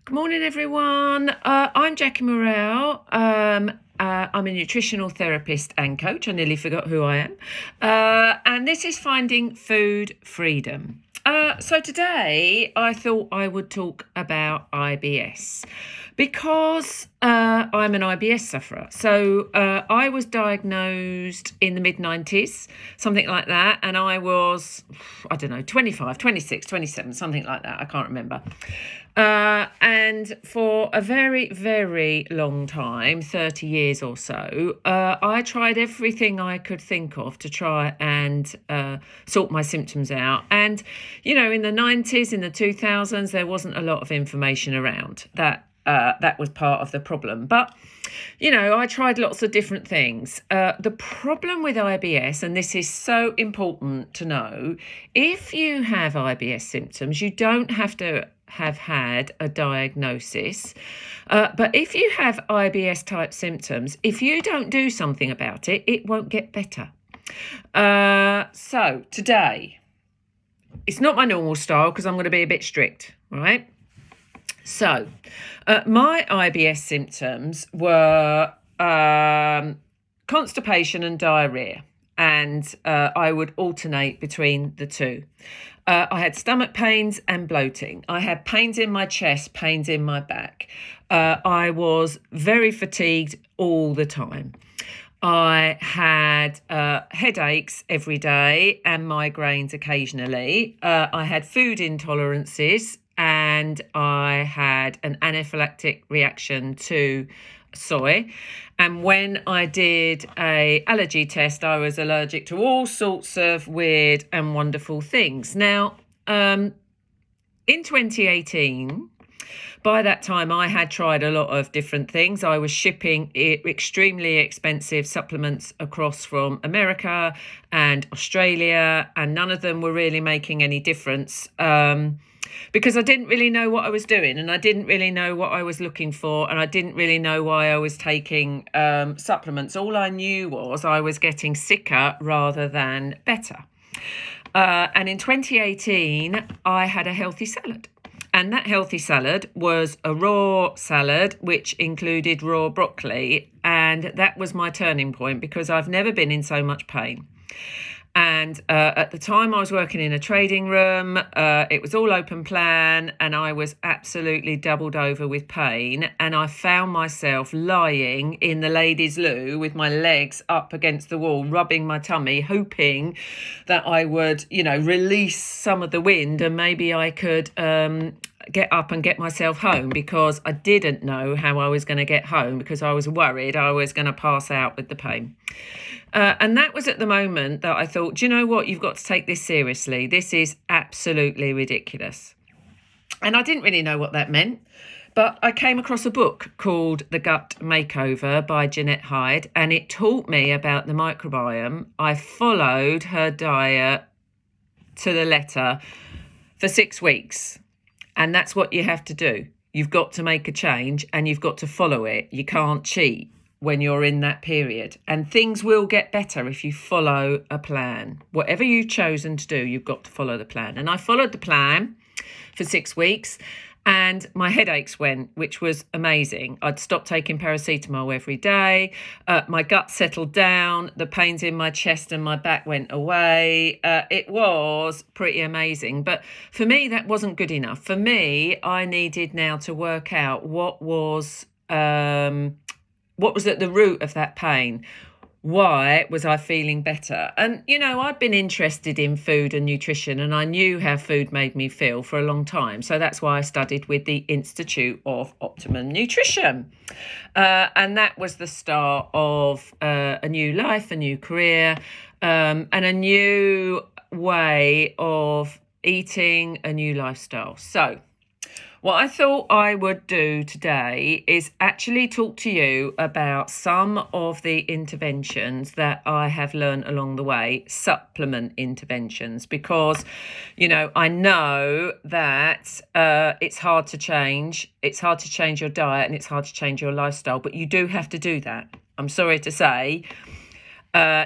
Good morning, everyone. I'm Jackie Morrell. I'm a nutritional therapist and coach. I nearly forgot who I am. And this is Finding Food Freedom. So today I thought I would talk about IBS because I'm an IBS sufferer. So I was diagnosed in the mid-90s, something like that. And I was, 25, 26, 27, something like that. I can't remember. And for a very, very long time, 30 years or so, I tried everything I could think of to try and sort my symptoms out. And, in the 90s, in the 2000s, there wasn't a lot of information around that. That was part of the problem. But, I tried lots of different things. The problem with IBS, and this is so important to know, if you have IBS symptoms, you don't have to have had a diagnosis. But if you have IBS type symptoms, if you don't do something about it, it won't get better. So today, it's not my normal style because I'm going to be a bit strict, right? So my IBS symptoms were constipation and diarrhea, and I would alternate between the two. I had stomach pains and bloating. I had pains in my chest, pains in my back. I was very fatigued all the time. I had headaches every day and migraines occasionally. I had food intolerances and I had an anaphylactic reaction to soy. And when I did an allergy test, I was allergic to all sorts of weird and wonderful things. Now, in 2018, by that time, I had tried a lot of different things. I was shipping extremely expensive supplements across from America and Australia, and none of them were really making any difference. Because I didn't really know what I was doing and I didn't really know what I was looking for and I didn't really know why I was taking supplements. All I knew was I was getting sicker rather than better. And in 2018, I had a healthy salad. And that healthy salad was a raw salad, which included raw broccoli. And that was my turning point because I've never been in so much pain. And at the time I was working in a trading room, it was all open plan and I was absolutely doubled over with pain. And I found myself lying in the ladies' loo with my legs up against the wall, rubbing my tummy, hoping that I would, release some of the wind and maybe I could get up and get myself home, because I didn't know how I was going to get home because I was worried I was going to pass out with the pain. And that was at the moment that I thought, do you know what? You've got to take this seriously. This is absolutely ridiculous. And I didn't really know what that meant. But I came across a book called The Gut Makeover by Jeanette Hyde, and it taught me about the microbiome. I followed her diet to the letter for 6 weeks. And that's what you have to do. You've got to make a change and you've got to follow it. You can't cheat when you're in that period. And things will get better if you follow a plan. Whatever you've chosen to do, you've got to follow the plan. And I followed the plan for 6 weeks and my headaches went, which was amazing. I'd stopped taking paracetamol every day. My gut settled down. The pains in my chest and my back went away. It was pretty amazing. But for me, that wasn't good enough. For me, I needed now to work out what was at the root of that pain. Why was I feeling better? And, I'd been interested in food and nutrition and I knew how food made me feel for a long time. So that's why I studied with the Institute of Optimum Nutrition. And that was the start of a new life, a new career, and a new way of eating, a new lifestyle. So what I thought I would do today is actually talk to you about some of the interventions that I have learned along the way, supplement interventions, because, I know that it's hard to change. It's hard to change your diet and it's hard to change your lifestyle, but you do have to do that. I'm sorry to say.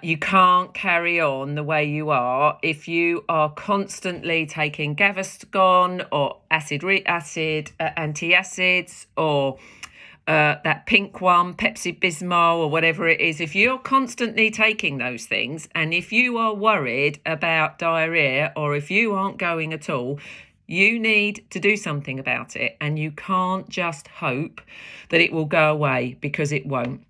You can't carry on the way you are if you are constantly taking Gaviscon or antacids, or that pink one, Pepsi Bismol, or whatever it is. If you're constantly taking those things, and if you are worried about diarrhea, or if you aren't going at all, you need to do something about it. And you can't just hope that it will go away, because it won't.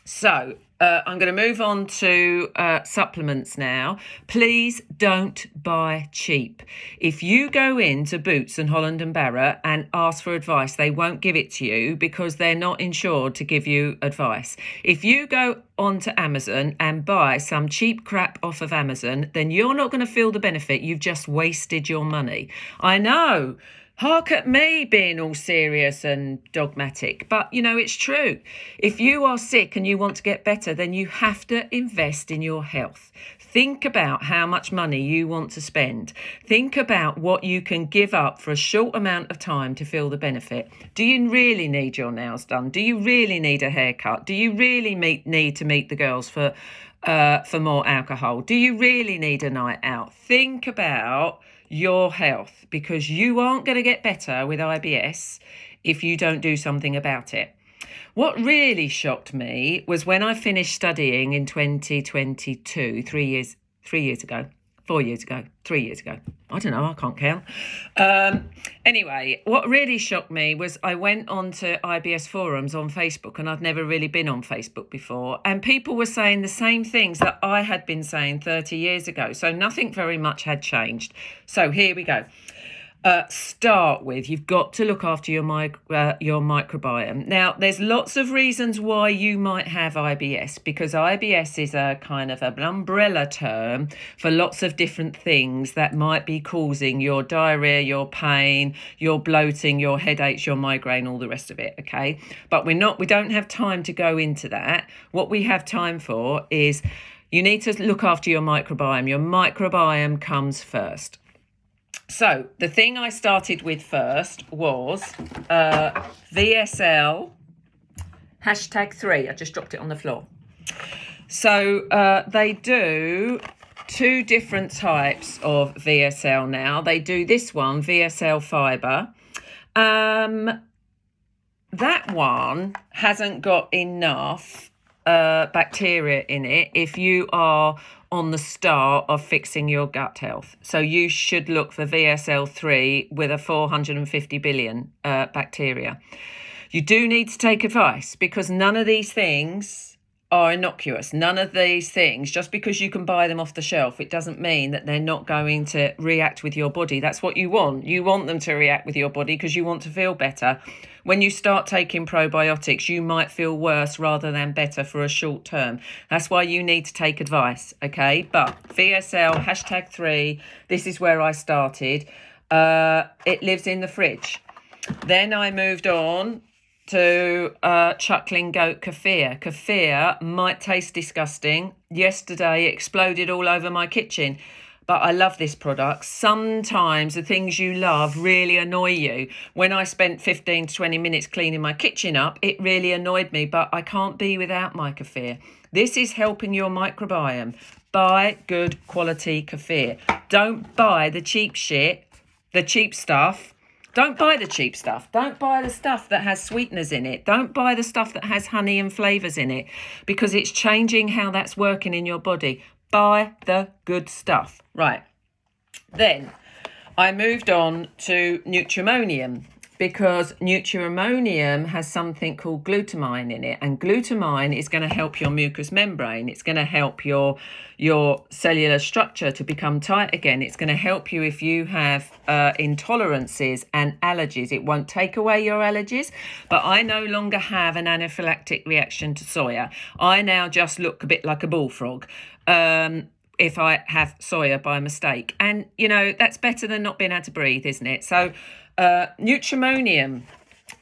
So I'm going to move on to supplements now. Please don't buy cheap. If you go into Boots and Holland and Barrett and ask for advice, they won't give it to you because they're not insured to give you advice. If you go onto Amazon and buy some cheap crap off of Amazon, then you're not going to feel the benefit. You've just wasted your money. I know. Hark at me being all serious and dogmatic. But, it's true. If you are sick and you want to get better, then you have to invest in your health. Think about how much money you want to spend. Think about what you can give up for a short amount of time to feel the benefit. Do you really need your nails done? Do you really need a haircut? Do you really need to meet the girls for more alcohol? Do you really need a night out? Think about your health, because you aren't going to get better with IBS if you don't do something about it. What really shocked me was when I finished studying in 2022, 3 years ago. I don't know, I can't count. Anyway, what really shocked me was I went on to IBS forums on Facebook, and I'd never really been on Facebook before, and people were saying the same things that I had been saying 30 years ago. So nothing very much had changed. So here we go. Start with, you've got to look after your microbiome. Now, there's lots of reasons why you might have IBS, because IBS is a kind of an umbrella term for lots of different things that might be causing your diarrhea, your pain, your bloating, your headaches, your migraine, all the rest of it, okay? But we don't have time to go into that. What we have time for is you need to look after your microbiome. Your microbiome comes first. So the thing I started with first was VSL #3. I just dropped it on the floor. So they do 2 different types of VSL now. They do this one, VSL fibre. That one hasn't got enough bacteria in it if you are on the start of fixing your gut health. So you should look for VSL3 with a 450 billion bacteria. You do need to take advice, because none of these things are innocuous. None of these things, just because you can buy them off the shelf, it doesn't mean that they're not going to react with your body. That's what you want. You want them to react with your body because you want to feel better. When you start taking probiotics, you might feel worse rather than better for a short term. That's why you need to take advice, okay? But VSL #3, this is where I started. It lives in the fridge. Then I moved on to chuckling goat kefir. Kefir might taste disgusting. Yesterday it exploded all over my kitchen, but I love this product. Sometimes the things you love really annoy you. When I spent 15 to 20 minutes cleaning my kitchen up, it really annoyed me, but I can't be without my kefir. This is helping your microbiome. Buy good quality kefir. Don't buy the cheap shit, the cheap stuff. Don't buy the cheap stuff. Don't buy the stuff that has sweeteners in it. Don't buy the stuff that has honey and flavours in it, because it's changing how that's working in your body. Buy the good stuff. Right. Then I moved on to Nutrimonium, because Nutrimonium has something called glutamine in it, and glutamine is going to help your mucous membrane. It's going to help your cellular structure to become tight again. It's going to help you if you have intolerances and allergies. It won't take away your allergies, but I no longer have an anaphylactic reaction to soya. I now just look a bit like a bullfrog if I have soya by mistake. And, that's better than not being able to breathe, isn't it? So Nutrimonium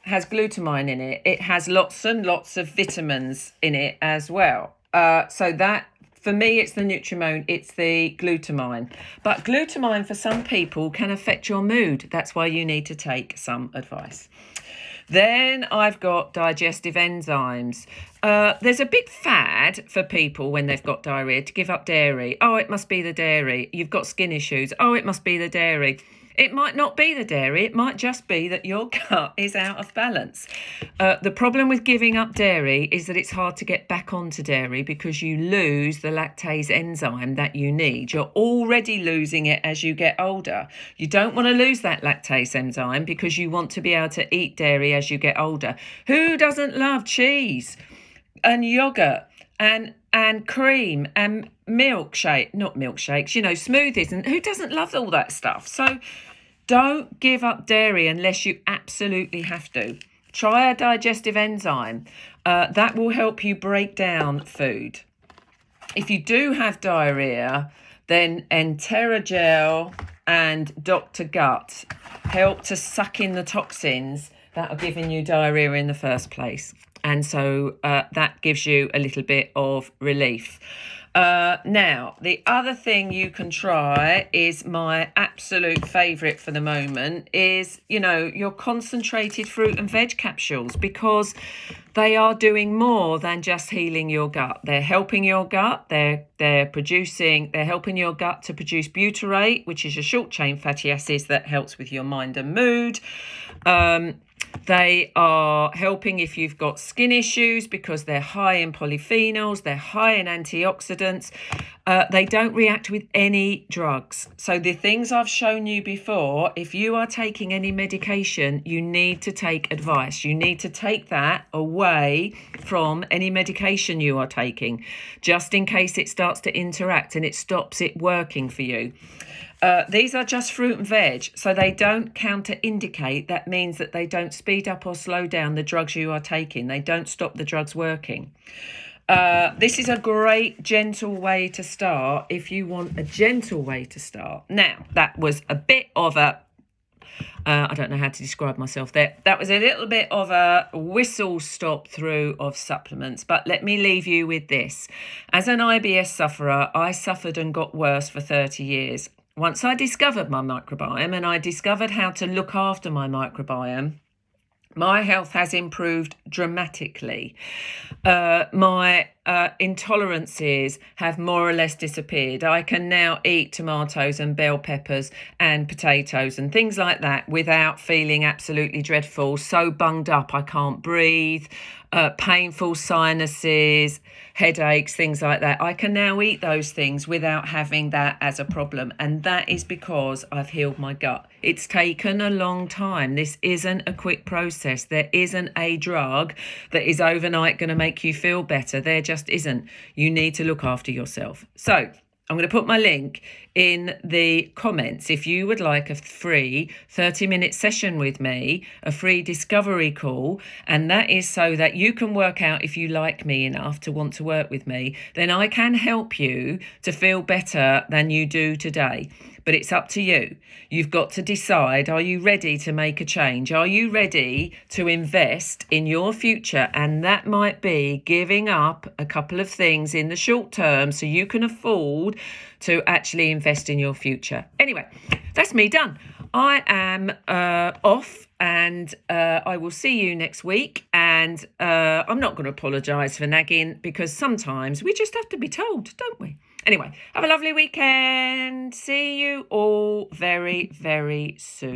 has glutamine in it. It has lots and lots of vitamins in it as well. So that, for me, it's the glutamine. But glutamine for some people can affect your mood. That's why you need to take some advice. Then I've got digestive enzymes. There's a big fad for people when they've got diarrhea to give up dairy. Oh, it must be the dairy. You've got skin issues. Oh, it must be the dairy. It might not be the dairy. It might just be that your gut is out of balance. The problem with giving up dairy is that it's hard to get back onto dairy because you lose the lactase enzyme that you need. You're already losing it as you get older. You don't want to lose that lactase enzyme because you want to be able to eat dairy as you get older. Who doesn't love cheese and yogurt and cream and milkshakes, smoothies, and who doesn't love all that stuff? So don't give up dairy unless you absolutely have to. Try a digestive enzyme. That will help you break down food. If you do have diarrhea, then Enterogel and Dr. Gut help to suck in the toxins that are giving you diarrhea in the first place. And so that gives you a little bit of relief. Now, the other thing you can try is my absolute favourite for the moment is, your concentrated fruit and veg capsules, because they are doing more than just healing your gut. They're helping your gut. They're helping your gut to produce butyrate, which is a short chain fatty acids that helps with your mind and mood. They are helping if you've got skin issues because they're high in polyphenols, they're high in antioxidants. They don't react with any drugs. So the things I've shown you before, if you are taking any medication, you need to take advice. You need to take that away from any medication you are taking, just in case it starts to interact and it stops it working for you. These are just fruit and veg, so they don't counter-indicate. That means that they don't speed up or slow down the drugs you are taking. They don't stop the drugs working. This is a great, gentle way to start if you want a gentle way to start. Now, that was a bit of a... I don't know how to describe myself there. That was a little bit of a whistle-stop through of supplements, but let me leave you with this. As an IBS sufferer, I suffered and got worse for 30 years. Once I discovered my microbiome and I discovered how to look after my microbiome, my health has improved dramatically. My intolerances have more or less disappeared. I can now eat tomatoes and bell peppers and potatoes and things like that without feeling absolutely dreadful, so bunged up I can't breathe, painful sinuses, headaches, things like that. I can now eat those things without having that as a problem. And that is because I've healed my gut. It's taken a long time. This isn't a quick process. There isn't a drug that is overnight going to make you feel better. There just isn't. You need to look after yourself. So I'm going to put my link in the comments if you would like a free 30-minute session with me, a free discovery call, and that is so that you can work out if you like me enough to want to work with me. Then I can help you to feel better than you do today. But it's up to you. You've got to decide, are you ready to make a change? Are you ready to invest in your future? And that might be giving up a couple of things in the short term so you can afford to actually invest in your future. Anyway, that's me done. I am off and I will see you next week. And I'm not going to apologise for nagging because sometimes we just have to be told, don't we? Anyway, have a lovely weekend. See you all very, very soon.